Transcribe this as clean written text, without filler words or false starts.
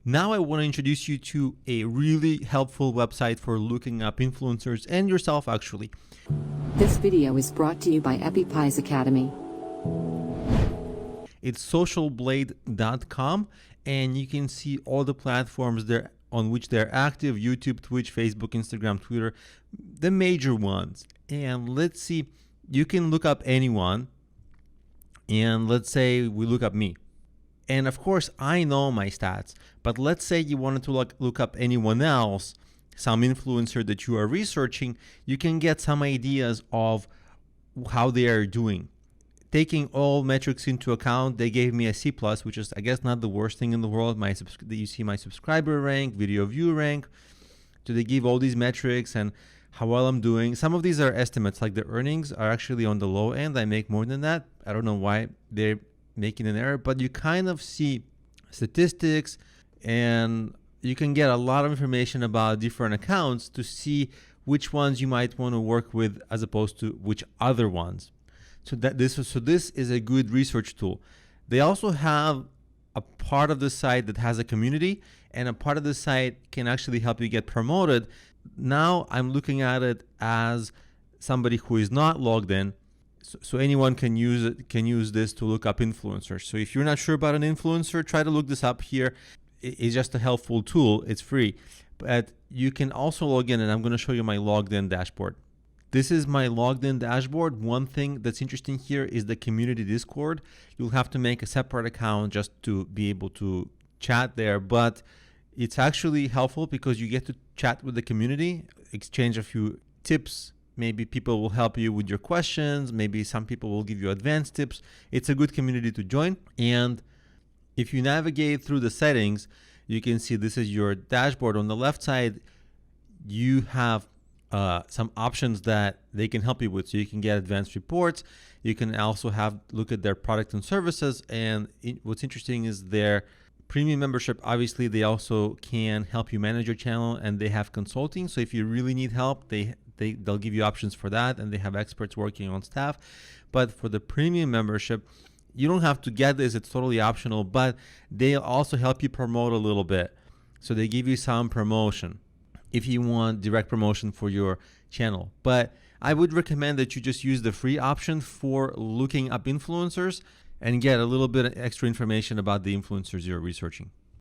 Now I want to introduce you to a really helpful website for looking up influencers and yourself actually. This video is brought to you by EpiPies Academy. It's socialblade.com, and you can see all the platforms there on which they're active: YouTube, Twitch, Facebook, Instagram, Twitter, the major ones. And let's see, you can look up anyone, and let's say we look up me. And of course, I know my stats, but let's say you wanted to look up anyone else, some influencer that you are researching. You can get some ideas of how they are doing. Taking all metrics into account, they gave me a C+, which is, I guess, not the worst thing in the world. You see my subscriber rank, video view rank. So they give all these metrics and how well I'm doing. Some of these are estimates, like the earnings are actually on the low end. I make more than that. I don't know why they're making an error, but you kind of see statistics, and you can get a lot of information about different accounts to see which ones you might want to work with as opposed to which other ones. So this is a good research tool. They also have a part of the site that has a community, and a part of the site can actually help you get promoted. Now I'm looking at it as somebody who is not logged in. So anyone can use it, can use this to look up influencers. So if you're not sure about an influencer, try to look this up here. It's just a helpful tool. It's free. But you can also log in, and I'm going to show you my logged in dashboard. This is my logged in dashboard. One thing that's interesting here is the community Discord. You'll have to make a separate account just to be able to chat there, but it's actually helpful because you get to chat with the community, exchange a few tips. Maybe people will help you with your questions. Maybe some people will give you advanced tips. It's a good community to join. And if you navigate through the settings, you can see this is your dashboard. On the left side, you have some options that they can help you with. So you can get advanced reports. You can also look at their product and services. And what's interesting is their premium membership. Obviously, they also can help you manage your channel, and they have consulting. So if you really need help, they'll give you options for that, and they have experts working on staff. But for the premium membership, you don't have to get this. It's totally optional, but they also help you promote a little bit. So they give you some promotion if you want direct promotion for your channel. But I would recommend that you just use the free option for looking up influencers and get a little bit of extra information about the influencers you're researching.